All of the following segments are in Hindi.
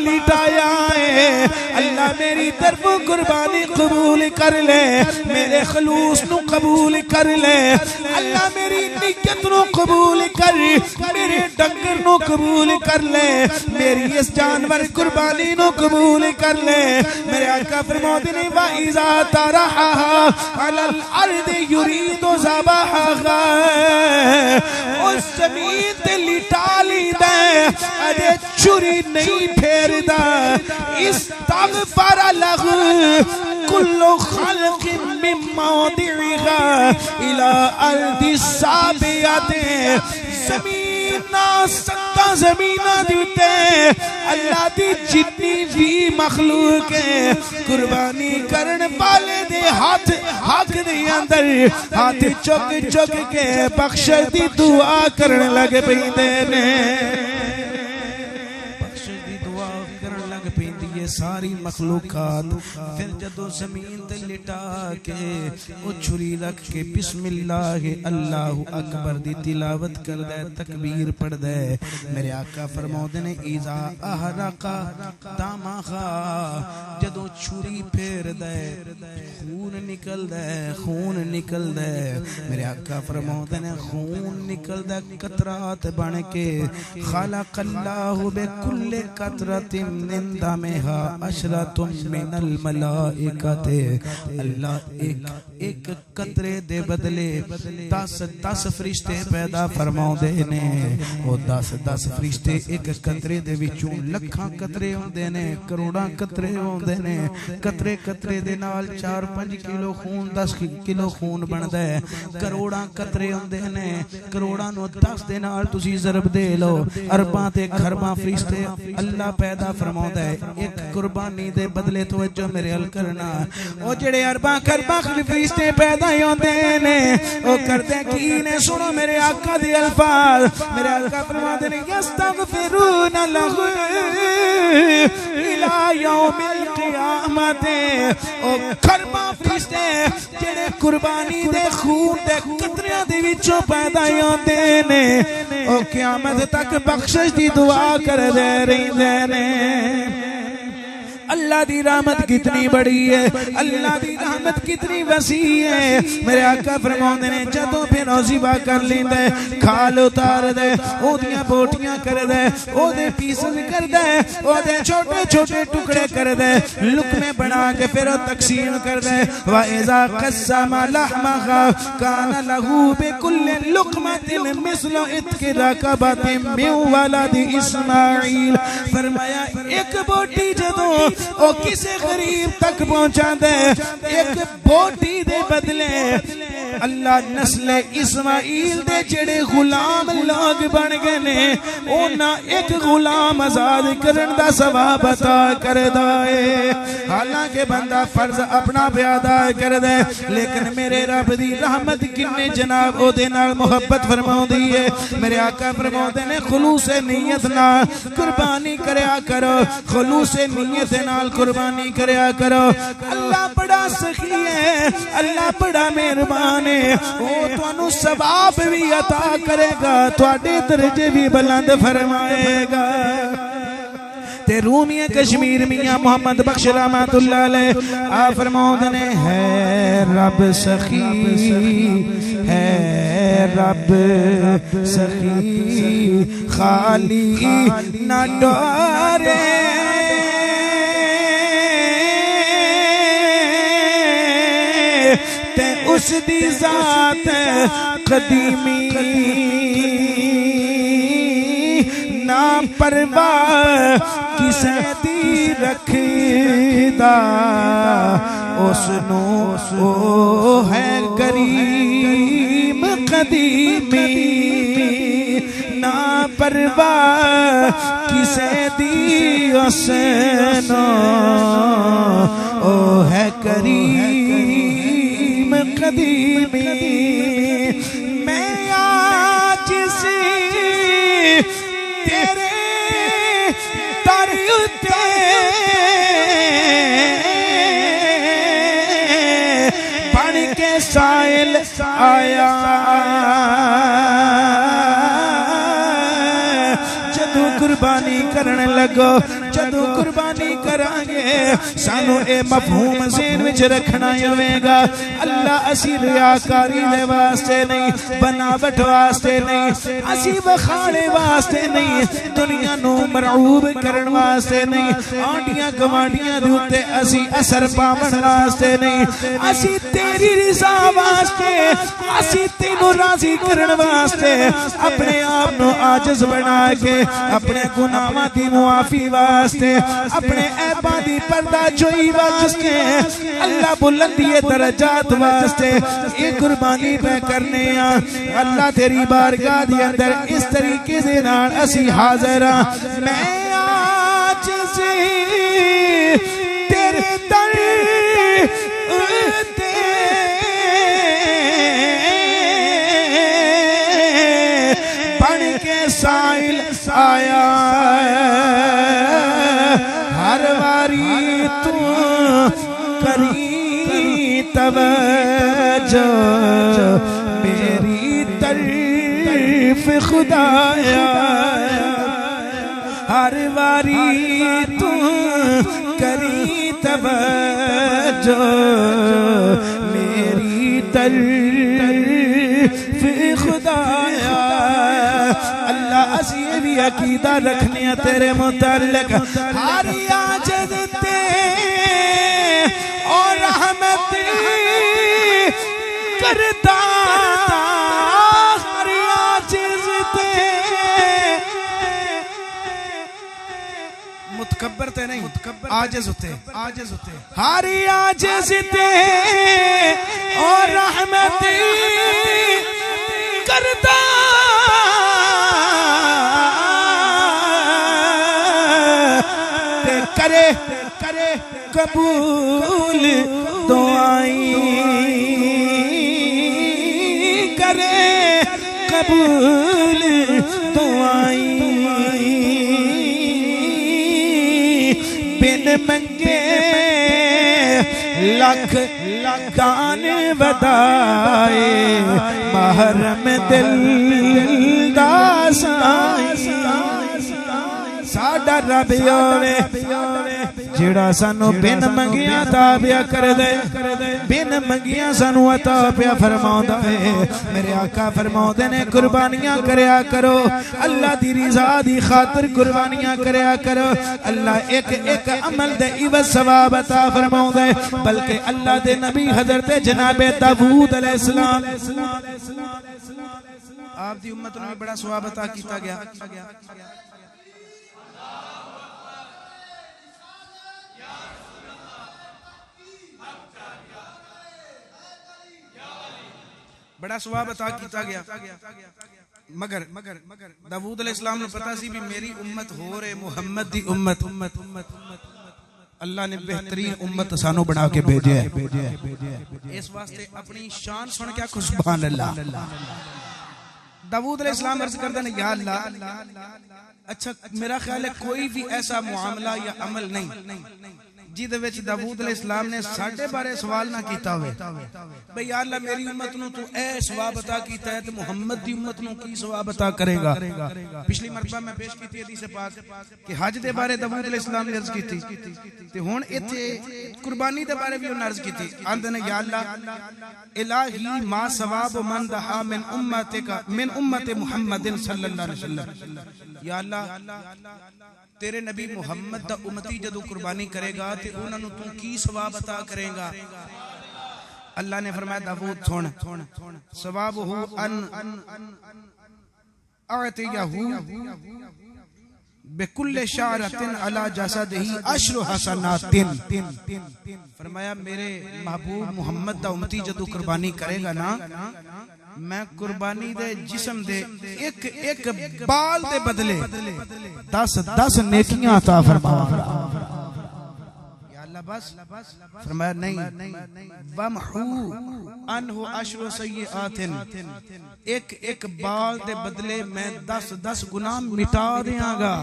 लिटाया है। अल्लाह मेरी तरफ कुर्बानी कबूल कर ले, मेरे खलूस नू कबूल कर ले। अल्लाह मेरी नियत नू कबूल कर, मेरे डंगर नू कबूल कर ले, मेरी इस जानवर कुर्बानी नू कबूल कर ले। मेरे आका फरमाते ने वाइज़ा तरहा अलल अर्द युरीदु ज़बहा, उस ज़मीन ते लिटा ली दे अरे छुरी नहीं फेरदा। इस्तग़फ़र लहू कुल्लु ख़ल्क़िन मिन मौदिहा इला अर्दि साबियते, ज़मीन ना सकता ज़मीना दिते अल्लाह दी जितनी भी मखलूक है कुर्बानी करन वाले दे हाथ हक दे अंदर हाथ चुक चुक के बख्श दी दुआ करन लग पैंदे ने, बख्श दी दुआ करन लग पैंदी है सारी मखलूकात। फिर जदों जमीन ते लिटा के वो छुरी रख के बिस्मिल्लाह अल्लाहु अकबर दी तिलावत करदा है, तकबीर पढ़दा है। मेरे आका फरमाते ने इज़ा अहरका दामहा, जदों छुरी फेरदा है खून निकलदा है, खून निकलदा है। मेरे आका फरमाते ने खून निकलदा कतरात बन के, खलक़ल्लाहु बिकुल्लि कतरतिन मिन दमिहा अशरतुम मिनल मलाइकते, अल्लाह एक कतरे दे बदले 10 फरिश्ते पैदा फरमाउंदे ने। वो 10 फरिश्ते एक कतरे दे विचों लखां कतरे होंदे ने, करोड़ां कतरे होंदे ने। कतरे कतरे दे नाल 4-5 किलो खून 10 किलो खून बनदा है। करोड़ां कतरे होंदे ने, करोड़ां नूं 10 दे नाल तुसी ज़रब दे लो, अरबां ते खरबां फरिश्ते अल्लाह पैदा फरमाउंदा है एक कुर्बानी दे बदले। तवज्जो मेरे हल करना, ओ जेड़े अरबां खरबां फरिश्ते पैदा होंदे ने ओ करदे की ने, सुनो मेरे आका दे अल्फाज। मेरे आका फरमाते ने यस्तगफिरून लहू इला यौमिल क़ियामते, ओ खरबां फरिश्ते जेड़े कुर्बानी दे खून दे कतरियां दे विचों पैदा होंदे ने ओ क़यामत तक बख्शिश दी दुआ करदे रहिंदे ने। अल्लाह दी रहमत कितनी बड़ी है, अल्लाह दी रहमत कितनी वसी है। मेरे आका फरमाते ने जदों फिर ज़िबा कर लेंदा है, खाल उतार दे, ओदियां बोटियां कर दे, ओदे पीसेस कर दे, ओदे छोटे छोटे टुकड़े कर दे, लुकमे बना के फिर तकसीम कर दे। व इज़ा क़स्समा लहमहा कान लहू बिकुल्लि लुक़मतिन मिस्लु इत्क़ि रक़बतिन मिन वलदि इस्माईल। फरमाया एक बोटी जदों ओ किसी गरीब तक पहुंचा दे, एक बोटी दे बदले अल्लाह नस्ल इस्माइल दे जेड़े गुलाम लोग बन गए ने ओना एक गुलाम आजाद करन दा सवाब अता करदा है। हालांकि बंदा फर्ज अपना भी अदा कर दे, लेकिन मेरे रब दी रहमत किन्ने जनाब ओदे नाल मोहब्बत फरमाउंदी है। मेरे आका फरमाउंदे ने खुलूस नीयत नाल कुर्बानी करया करो, खुलूस नीयत नाल कुर्बानी करया करो। अल्लाह बड़ा सखी है, अल्लाह बड़ा मेहरबान है, वो तुहानू सवाब भी अता करेगा, तुहाडे दर्जे भी बुलंद फरमाएगा। ते रूमिया कश्मीर मियां मोहम्मद बख्श रहमतुल्लाह अलैह आ फरमाउंदे ने है रब सखी, है रब सखी खाली ना डरे, ते उस दी जात कदीमी ना परवाह किसे दी रखदा, उसनू ओ है करीम कदीमी ना परवाह किसे दी, उसनू ओ है करीम कदीमी। मैं आज से तेरे दर उते बन के साइल आया, जदों कुर्बानी करन लगो, जदों कुर्बानी करांगे सानू ए मफहूम ज़हन विच रखना होवेगा। अल्लाह असी रियाकारी दे वास्ते नहीं, बनावट वास्ते नहीं, असी वखाणे वास्ते नहीं, दुनिया नू मरऊब करन वास्ते नहीं, आंडियां गवांडियां दे उत्ते असी असर पावन वास्ते नहीं, असी तेरी रज़ा वास्ते, असी तेनू राजी करन वास्ते अपने आप नू आजिज़ बना के अपने गुनाहां दी मुआफी वास्ते, अपने ऐबां दी पर्दाचोई वास्ते, अल्लाह बुलंदी दरजात वास्ते ये कुर्बानी पे करने आ। अल्लाह तेरी बारगाह दे अंदर इस तरीके दे नाल असी हाज़िर हां। मैं आज से तेरे दर ते बन के साइल आया, हर वारी तू करी तवज्जो मेरी तरफ खुदाया, हर वारी तू करी तवज्जो मेरी तरफ खुदाया। अल्लाह असी भी अकीदा रखने तेरे मुतल्लिक, हर आजिज़ ते और रहमत करता, हर आजिज़ ते मुतकब्बर ते नहीं, आजिज़ होते, आजिज़ होते, हर आजिज़ ते और रहमत करता, करे करे कबूल दुआई, करे कबूल दुआई, बिन मंगे लख दान वदाए, महरम दिल दा साईं साडा रब होवे जेड़ा सानू बिन मंगिया ताबिया कर दे, बिन मंगिया सानू अता पिया फरमाउंदा है। मेरे आका फरमाउंदे ने कुर्बानियां करया करो, अल्लाह दी रज़ा दी खातिर कुर्बानियां करया करो। अल्लाह एक एक अमल दे इवज सवाब अता फरमाउंदा है। बल्कि अल्लाह दे नबी हजरत जनाबे दाऊद अलैहिस्सलाम आप दी उम्मत नूं बड़ा सवाब अता कीता गया। बड़ा सवाब अता किया गया। मगर दाऊद अलैहिस्सलाम ने पता सी भी मेरी उम्मत हो रहे मुहम्मद दी उम्मत, अल्लाह ने बेहतरीन उम्मत सानू बना के भेजे है। इस वास्ते अपनी शान सुन के आखो सुभान अल्लाह। दाऊद अलैहिस्सलाम अर्ज करते हैं या अल्लाह, अच्छा मेरा ख्याल है कोई भी ऐसा मुआमला या अमल नहीं जिदे विच दाऊद अलैहिस्सलाम ने साडे बारे सवाल ना कीता होवे भाई या अल्लाह मेरी उम्मत नूं तू ए सवाब अता कीता है ते मुहम्मद दी उम्मत नूं की सवाब अता करेगा। पिछली मरतबा मैं पेश कीती हदीस पाक कि हज दे बारे दाऊद अलैहिस्सलाम ने अर्ज कीती ते हुण इत्थे कुर्बानी दे बारे भी उन्हें अर्ज कीती। आंदे ने या अल्लाह इलाही मा सवाब मन दहा मिन उम्मतिका मिन उम्मति मुहम्मदिन सल्लल्लाहु अलैहि वसल्लम, या अल्लाह तेरे नबी मुहम्मद दा उम्मती जदों कुर्बानी करेगा ते उन्हां नूं तू की सवाब अता करेगा। अल्लाह ने फरमाया दाऊद सुन सवाबहु अन अतियहु बिकुल्ले शारतिन अला जसदिही अशरु हसनातिन। फरमाया मेरे महबूब मुहम्मद दा उम्मती जदों कुर्बानी करेगा ना मैं कुर्बानी दे जिस्म दे एक एक बाल दे बदले 10 नेकियां अता फरमाऊंगा। या अल्लाह बस फरमाया नहीं वमहू अनहु अशरु सय्यिआतिन, एक एक बाल दे बदले मैं 10 गुनाह मिटा देंगा।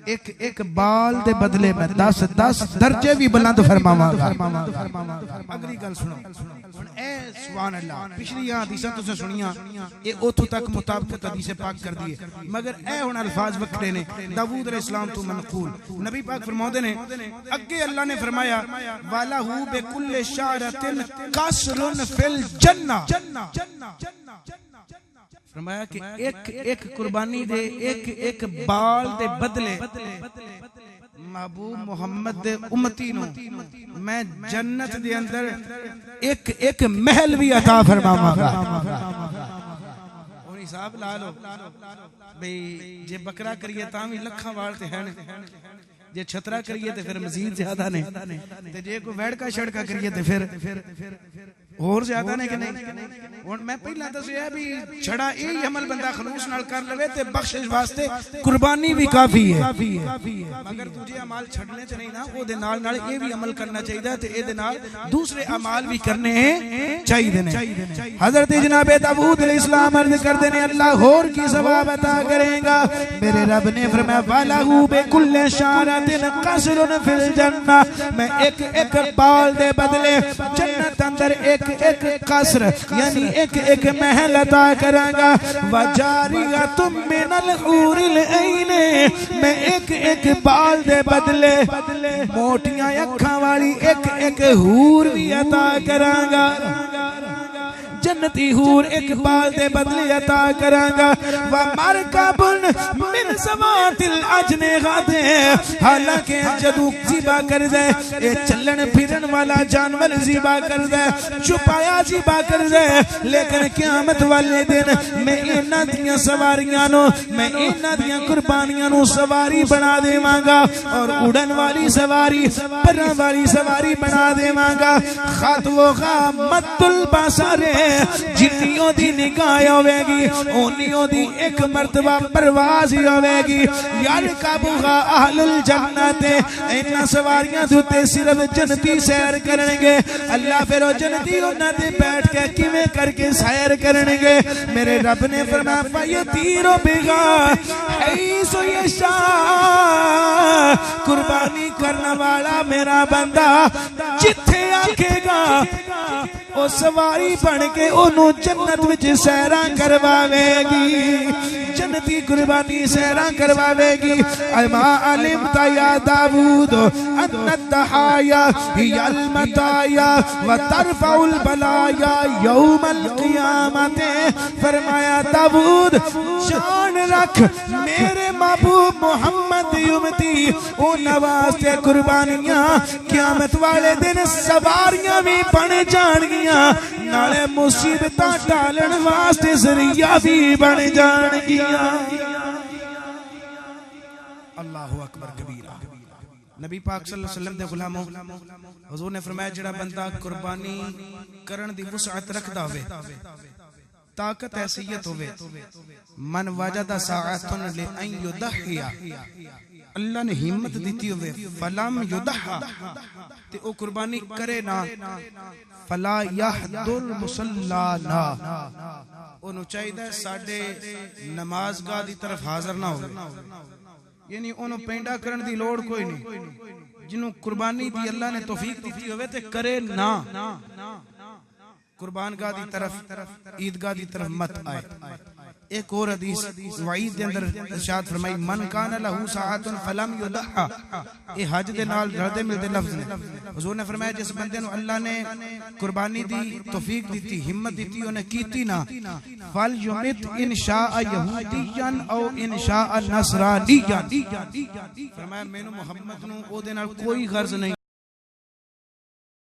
एक एक बाल दे बदले में 10 दर्जे भी बुलंद फरमावांगा। अगली गल सुनो, सुभान अल्लाह पिछली हदीसां तुसें सुनियां ये उथों तक मुताबिक हदीस पाक कर दी है मगर ए हुण अल्फाज वखरे ने दाऊद अलैहिस्सलाम तो मनकूल नबी पाक फरमाते ने अगे अल्लाह ने फरमाया वालाहू बिकुल्लि शारतिन कसरुन फिल जन्नह फरमाया कि एक एक कुर्बानी दे एक एक बाल दे बदले महबूब मोहम्मद दे उम्मती नु मैं जन्नत दे अंदर एक एक महल भी अता फरमावांगा और हिसाब ला लो भाई जे बकरा करिए तां भी लखां वाल ते हैं जे छतरा करिए ते फिर मजीद ज्यादा ने ते जे कोई वेड़का छड़का करिए ते फिर और ज्यादा ने कि नहीं हुण मैं पहला दस्या भी छड़ा यही अमल बंदा खलूस नाल कर लवे ते बख्शिश वास्ते कुर्बानी भी काफी है मगर तुझे अमाल छड़ने च नहीं ना ओदे नाल नाल ये भी अमल करना चाहिए ते एदे नाल दूसरे अमाल भी करने चाहिए ने हजरत जनाब दाऊद अलैहिस्सलाम अर्ज करदे ने अल्लाह होर की सवाब अता करेगा मेरे रब ने फरमाया वालाहू बिकुल्लि शारतिन कसरुन फिल जन्नह मैं एक एक बाल दे बदले जन्नत अंदर एक एक कसर यानी एक एक महल अता करांगा वजारियतुम मिनल हूरिल ऐन मैं एक एक बाल दे बदले मोटियां अखां वाली एक एक हूर भी अता करांगा जन्नती हूर एक बाल दे बदले अता करांगा व मरकबुन मिन सवातिल अजने गाते हालांकि जदू ज़िबा कर दे ए चलन फिरन वाला जानवर ज़िबा कर दे छुपाया ज़िबा कर दे लेकिन क़यामत वाले दिन मैं इन्हां दियां सवारियां नु मैं इन्हां दियां कुर्बानियां नु सवारी बना देवांगा और उड़न वाली सवारी परां वाली सवारी बना देवांगा खतवो मत्तुल बसरे जिन्नियों दी निगाह होवेगी ओनियों दी एक मर्तबा परवाज़ होवेगी यार काबूगा अहलुल जन्नत इन्हां सवारियां दुते सिर्फ जन्नती सैर करेंगे अल्लाह फिर ओ जन्नती उन्हां ते बैठ के किवें करके सैर करेंगे मेरे रब ने फरमाया फयतीरो बिगा ऐसो यशा कुर्बानी करने वाला मेरा बंदा जिथे आखेगा ओ सवारी बन के ओनू जन्नत विच सैरां करवावेगी जन्नती कुर्बानी सैरां करवावेगी अमा अलिमता या दाऊद अन्नतहाया हियल मताया व तरफउल बलाया यौमल क़ियामत फरमाया दाऊद जान रख मेरे महबूब मोहम्मद उम्मती उन्हां वास्ते कुर्बानियां क़यामत वाले दिन सवारियां भी बन जाणगियां नाले मुसीबतां टालण वास्ते ज़रिया भी बन जाणगियां अल्लाहु अकबर कबीरा नबी पाक सल्लल्लाहु अलैहि वसल्लम दे गुलामों हुजूर ने फरमाया जेड़ा बंदा कुर्बानी करन दी वुसअत रखदा होवे ताकत हैसियत होवे मन वजदा साअतुन li an yudhiya अल्लाह ने हिम्मत दी होवे फलम युदहा ते ओ कुर्बानी करे ना फला यहदुल मुसल्लाना ओनु चाहिदा साडे नमाज़गाह दी तरफ हाजिर ना होवे यानी ओनु पेंडा करन दी लोड़ कोई नहीं जिन्हों कुर्बानी दी अल्लाह ने तौफीक दी होवे ते करे ना कुर्बानगाह दी तरफ ईदगाह दी तरफ मत आए एक और हदीस वईद दे अंदर इरशाद फरमाई मन कान लहू साअतुन फलम युदहा ए हज दे नाल रलदे मिलदे लफ्ज ने हुजूर ने फरमाया जिस बंदे नु अल्लाह ने कुर्बानी दी तौफीक दी हिम्मत दी ओने कीती ना फल युमित इंशाअ यहूदियन औ इंशाअ नसरानियन फरमाया मैनू मोहम्मद नु ओ दे नाल कोई गर्ज नहीं